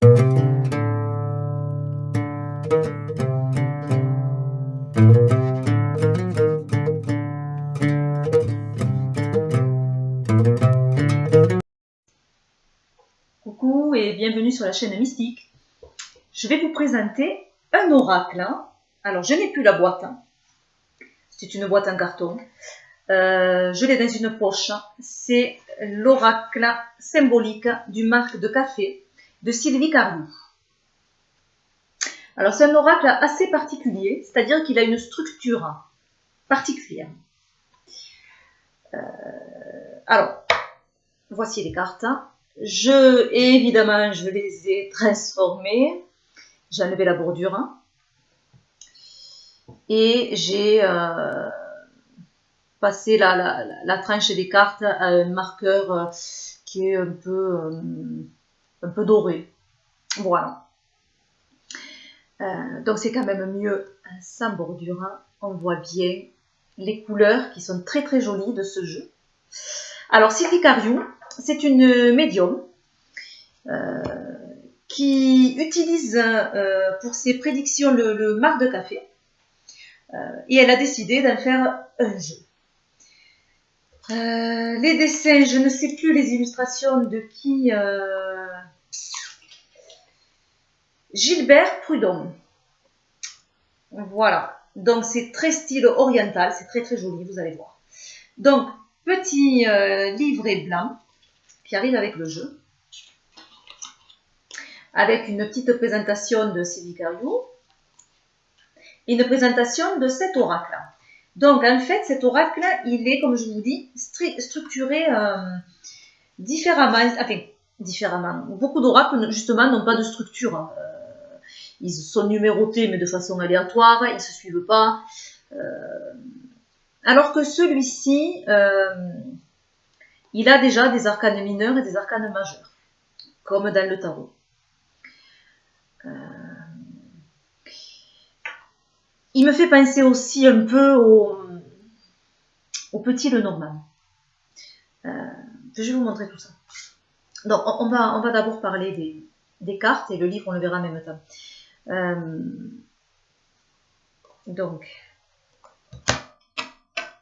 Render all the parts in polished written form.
Coucou et bienvenue sur la chaîne Mystique. Je vais vous présenter un oracle. Alors, je n'ai plus la boîte. C'est une boîte en carton. Je l'ai dans une poche. C'est l'oracle symbolique du marc de café de Sylvie Cariou. Alors, c'est un oracle assez particulier, c'est-à-dire qu'il a une structure particulière. Alors, voici les cartes. Évidemment, je les ai transformées. J'ai enlevé la bordure. Et j'ai passé la tranche des cartes à un marqueur qui est un peu doré. Voilà. Donc c'est quand même mieux sans bordure. On voit bien les couleurs qui sont très très jolies de ce jeu. Alors Sylvie Cariou, c'est une médium qui utilise pour ses prédictions le marc de café. Et elle a décidé d'en faire un jeu. Les dessins, je ne sais plus les illustrations de qui. Gilbert Prudhomme. Voilà. Donc c'est très style oriental, c'est très très joli, vous allez voir. Donc, petit livret blanc qui arrive avec le jeu. Avec une petite présentation de Sylvie Cariou. Et une présentation de cet oracle. Donc, en fait, cet oracle, il est, comme je vous dis, structuré différemment. Enfin, différemment. Beaucoup d'oracles, justement, n'ont pas de structure. Ils sont numérotés, mais de façon aléatoire. Ils ne se suivent pas. Alors que celui-ci, il a déjà des arcanes mineurs et des arcanes majeurs, comme dans le tarot. Il me fait penser aussi un peu au petit Lenormand. Je vais vous montrer tout ça. Donc, on va d'abord parler des cartes et le livre, on le verra en même temps. Donc,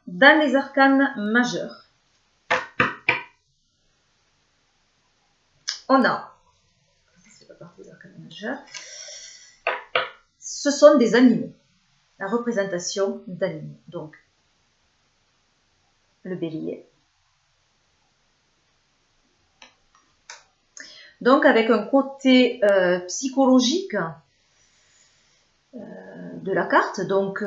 dans les arcanes majeurs, on a, c'est pas partie des arcanes majeurs, ce sont des animaux, la représentation d'animaux. Donc, le bélier. Donc, avec un côté psychologique de la carte, donc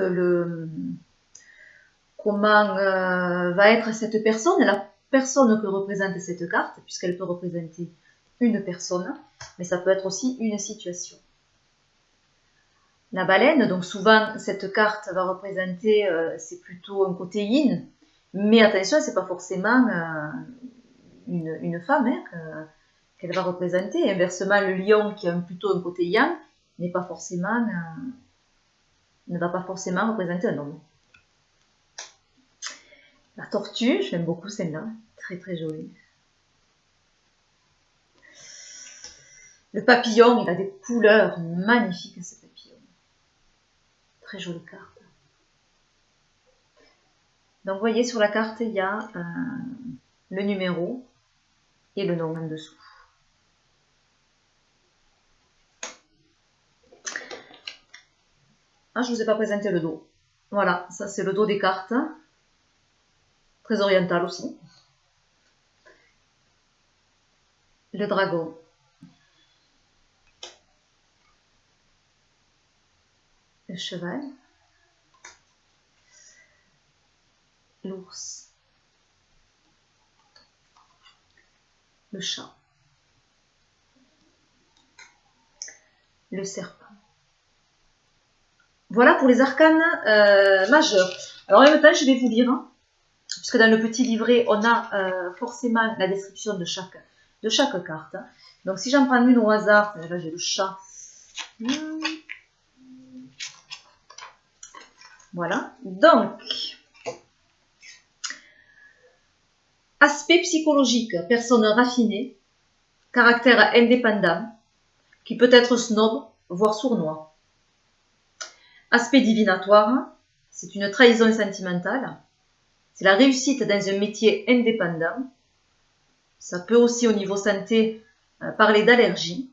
comment va être cette personne, la personne que représente cette carte, puisqu'elle peut représenter une personne, mais ça peut être aussi une situation. La baleine, donc souvent cette carte va représenter, c'est plutôt un côté yin, mais attention, c'est pas forcément une femme qu'elle va représenter. Et inversement, le lion qui a plutôt un côté yang ne va pas forcément représenter un homme. La tortue, j'aime beaucoup celle-là, très très jolie. Le papillon, il a des couleurs magnifiques, ce papillon. Très jolie carte. Donc, vous voyez, sur la carte, il y a le numéro et le nom en dessous. Ah, je ne vous ai pas présenté le dos. Voilà, ça c'est le dos des cartes. Très oriental aussi. Le dragon. Le cheval. L'ours. Le chat. Le serpent. Voilà pour les arcanes majeurs. Alors en même temps, je vais vous lire, puisque dans le petit livret, on a forcément la description de chaque carte. Donc si j'en prends une au hasard, là j'ai le chat. Voilà. Donc, aspect psychologique, personne raffinée, caractère indépendant, qui peut être snob, voire sournois. Aspect divinatoire, c'est une trahison sentimentale. C'est la réussite dans un métier indépendant. Ça peut aussi, au niveau santé, parler d'allergie.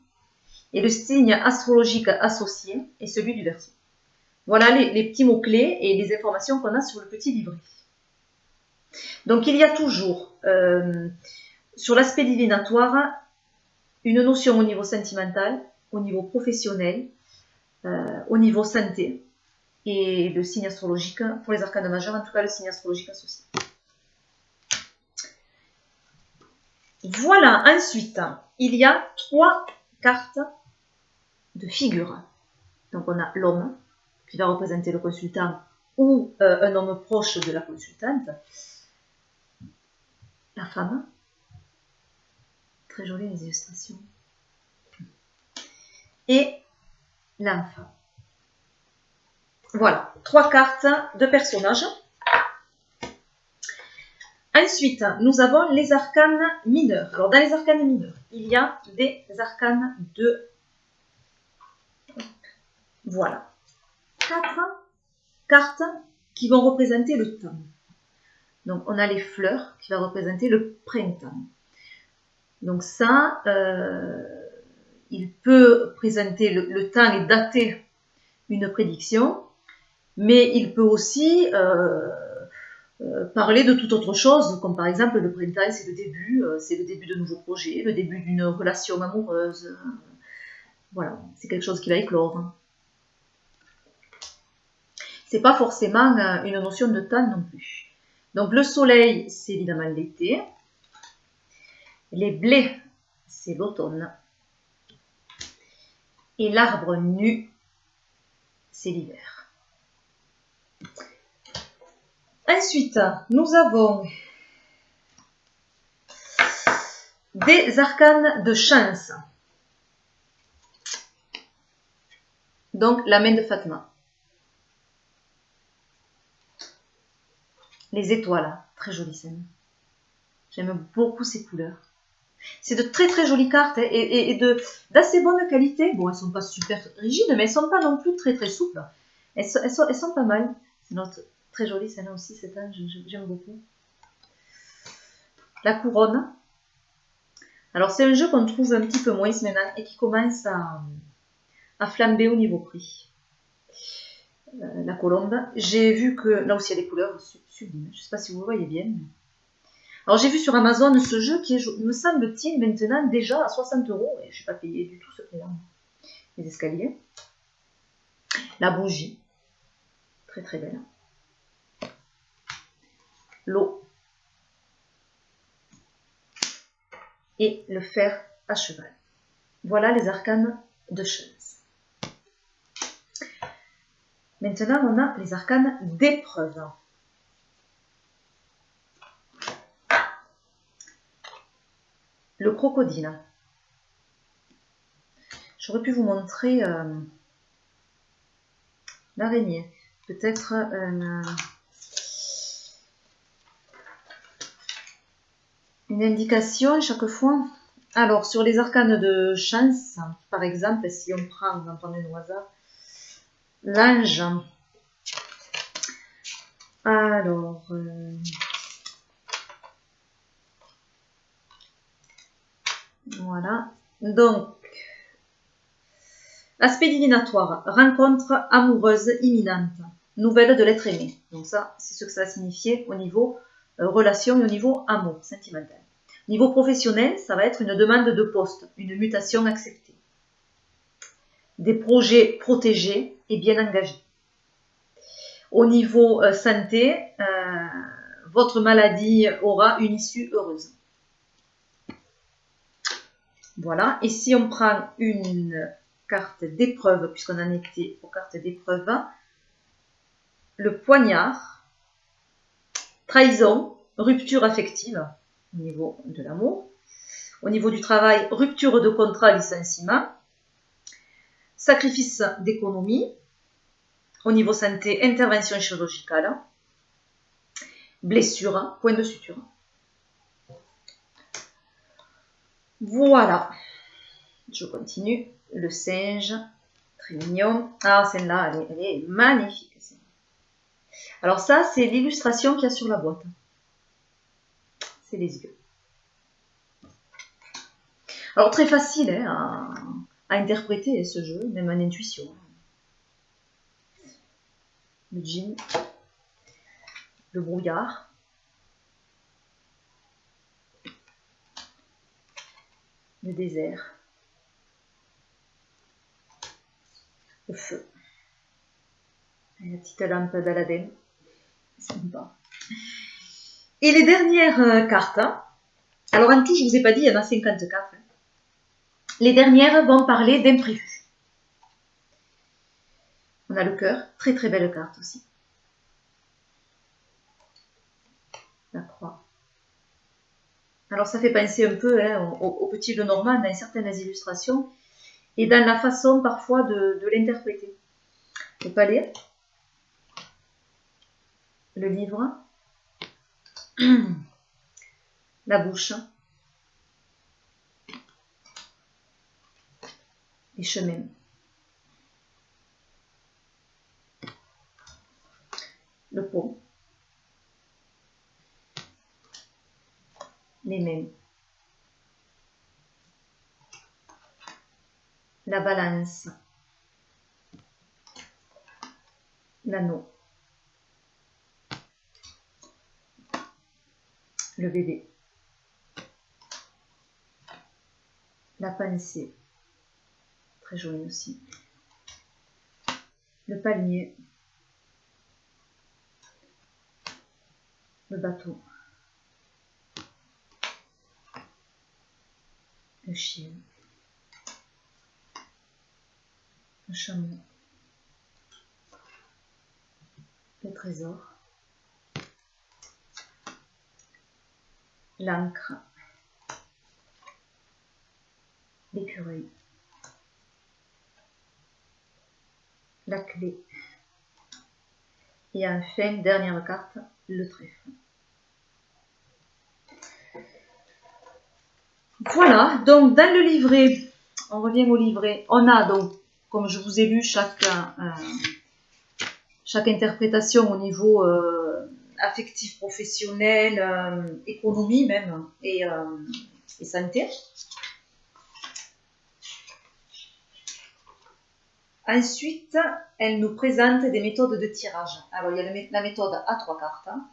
Et le signe astrologique associé est celui du Verseau. Voilà les petits mots-clés et les informations qu'on a sur le petit livret. Donc il y a toujours, sur l'aspect divinatoire, une notion au niveau sentimental, au niveau professionnel, au niveau santé, et le signe astrologique, pour les arcanes majeurs, en tout cas le signe astrologique associé. Voilà, ensuite, il y a 3 cartes de figure. Donc on a l'homme, qui va représenter le consultant, ou un homme proche de la consultante. La femme, très jolie les illustrations. Et l'enfant. Voilà, 3 cartes de personnages. Ensuite, nous avons les arcanes mineurs. Alors, dans les arcanes mineurs, il y a des arcanes de... Voilà. 4 cartes qui vont représenter le temps. Donc, on a les fleurs qui vont représenter le printemps. Donc ça, il peut présenter le temps et dater une prédiction, mais il peut aussi parler de toute autre chose, comme par exemple le printemps, c'est le début de nouveaux projets, le début d'une relation amoureuse. Voilà, c'est quelque chose qui va éclore. C'est pas forcément une notion de temps non plus. Donc le soleil, c'est évidemment l'été. Les blés, c'est l'automne. Et l'arbre nu, c'est l'hiver. Ensuite, nous avons des arcanes de chance. Donc, la main de Fatma. Les étoiles, très jolie scène. J'aime beaucoup ces couleurs. C'est de très très jolies cartes et d'assez bonne qualité. Bon, elles sont pas super rigides, mais elles sont pas non plus très très souples. Elles sont pas mal. C'est notre très jolie celle-là aussi, cette âge, j'aime beaucoup. La couronne. Alors c'est un jeu qu'on trouve un petit peu moins maintenant et qui commence à flamber au niveau prix. La colombe. J'ai vu que là aussi il y a des couleurs sublimes. Je ne sais pas si vous voyez bien. Alors j'ai vu sur Amazon ce jeu qui est, me semble-t-il, maintenant déjà à 60 € et je n'ai pas payé du tout ce prix-là. Les escaliers. La bougie. Très très belle. L'eau. Et le fer à cheval. Voilà les arcanes de chance. Maintenant, on a les arcanes d'épreuve. Le crocodile. J'aurais pu vous montrer l'araignée. Peut-être une indication chaque fois. Alors, sur les arcanes de chance, par exemple, si on prend, on va prendre un hasard, l'ange. Alors, voilà. Donc, aspect divinatoire, rencontre amoureuse imminente, nouvelle de l'être aimé. Donc ça, c'est ce que ça va signifier au niveau relation et au niveau amour sentimental. Au niveau professionnel, ça va être une demande de poste, une mutation acceptée. Des projets protégés et bien engagés. Au niveau santé, votre maladie aura une issue heureuse. Voilà. Et si on prend une carte d'épreuve, puisqu'on en était aux cartes d'épreuve, le poignard, trahison, rupture affective au niveau de l'amour. Au niveau du travail, rupture de contrat, licenciement. Sacrifice d'économie. Au niveau santé, intervention chirurgicale. Blessure, point de suture. Voilà. Je continue. le singe, très mignon. Ah, celle-là, elle est magnifique. Alors ça, c'est l'illustration qu'il y a sur la boîte. C'est les yeux. Alors très facile hein, à interpréter ce jeu, même en intuition. Le djinn, le brouillard, le désert, le feu, et la petite lampe d'Aladin, sympa. Et les dernières cartes, hein. Alors en tout, je ne vous ai pas dit, il y en a 54. Hein. Les dernières vont parler d'imprévus. On a le cœur, très très belle carte aussi. La croix. Alors ça fait penser un peu hein, au petit Lenormand dans certaines illustrations et dans la façon parfois de l'interpréter. Le palais, le livre, la bouche, les chemins, le pont, les mains, la balance, l'anneau, le bébé, la pensée, très jolie aussi, le palmier, le bateau, le chien, le chameau, le trésor, l'encre, l'écureuil, la clé et enfin, dernière carte, le trèfle. Voilà, donc dans le livret, on revient au livret, on a donc, comme je vous ai lu, chaque interprétation au niveau affectif, professionnel, économie même, et santé. Ensuite, elle nous présente des méthodes de tirage. Alors, il y a la méthode à 3 cartes. Hein.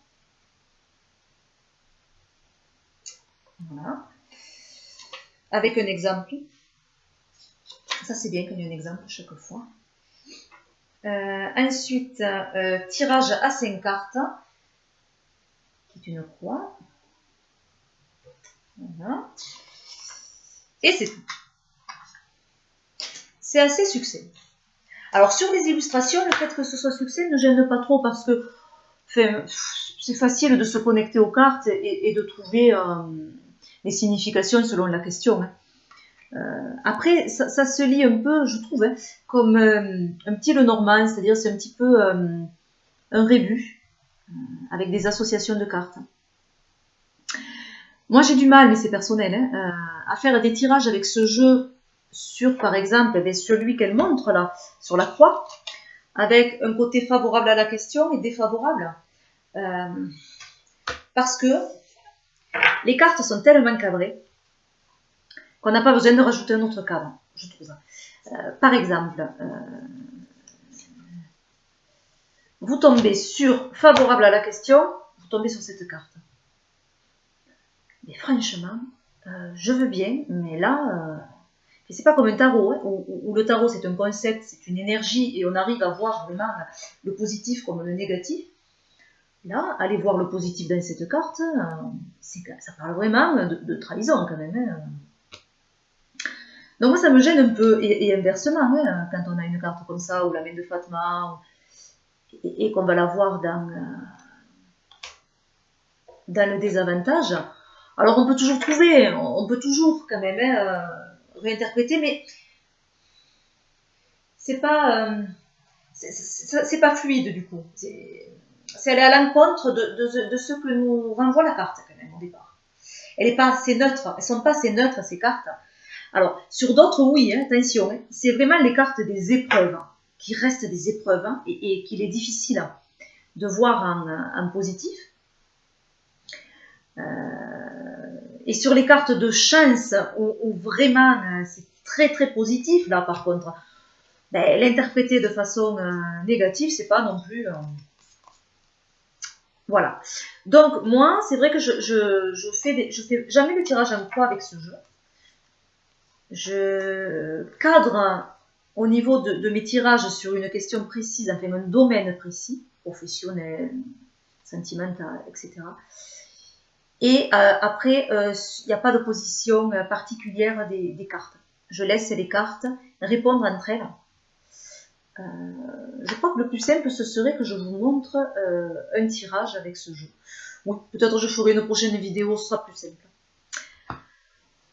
Voilà. Avec un exemple. Ça, c'est bien qu'il y ait un exemple chaque fois. Ensuite, tirage à 5 cartes, qui est une croix. Voilà. Et c'est tout. C'est assez succinct. Alors, sur les illustrations, le fait que ce soit succinct ne gêne pas trop parce que c'est facile de se connecter aux cartes et de trouver les significations selon la question. Hein. Après, ça se lit un peu, je trouve, hein, comme un petit Lenormand, c'est-à-dire c'est un petit peu un rébus avec des associations de cartes. Moi, j'ai du mal, mais c'est personnel, hein, à faire des tirages avec ce jeu sur, par exemple, celui qu'elle montre là, sur la croix, avec un côté favorable à la question et défavorable. Parce que les cartes sont tellement cadrées qu'on n'a pas besoin de rajouter un autre cadre, je trouve. Par exemple, vous tombez sur favorable à la question, vous tombez sur cette carte. Mais franchement, je veux bien, mais là, c'est pas comme un tarot, hein, où le tarot c'est un concept, c'est une énergie, et on arrive à voir vraiment le positif comme le négatif. Là, allez voir le positif dans cette carte, ça parle vraiment de trahison quand même. Hein. Donc moi ça me gêne un peu, et inversement, hein, quand on a une carte comme ça, ou la main de Fatma, et qu'on va la voir dans le désavantage, alors on peut toujours trouver, on peut toujours quand même réinterpréter, mais c'est pas fluide du coup. C'est aller à l'encontre de ce que nous renvoie la carte quand même au départ. Elle est pas assez neutre, elles sont pas assez neutres ces cartes. Alors, sur d'autres, oui, hein, attention, hein, c'est vraiment les cartes des épreuves, hein, qui restent des épreuves, hein, et qu'il est difficile de voir en positif. Et sur les cartes de chance, où vraiment c'est très très positif, là par contre, ben, l'interpréter de façon négative, c'est pas non plus... Voilà. Donc moi, c'est vrai que je fais jamais le tirage en croix avec ce jeu. Je cadre au niveau de mes tirages sur une question précise, enfin un domaine précis, professionnel, sentimental, etc. Et après, il n'y a pas de position particulière des cartes. Je laisse les cartes répondre entre elles. Je crois que le plus simple, ce serait que je vous montre un tirage avec ce jeu. Oui, peut-être je ferai une prochaine vidéo, ce sera plus simple.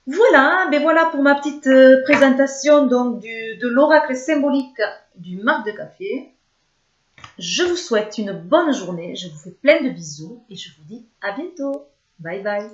Voilà, ben voilà pour ma petite présentation donc de l'oracle symbolique du Marc de Café. Je vous souhaite une bonne journée, je vous fais plein de bisous et je vous dis à bientôt. Bye bye.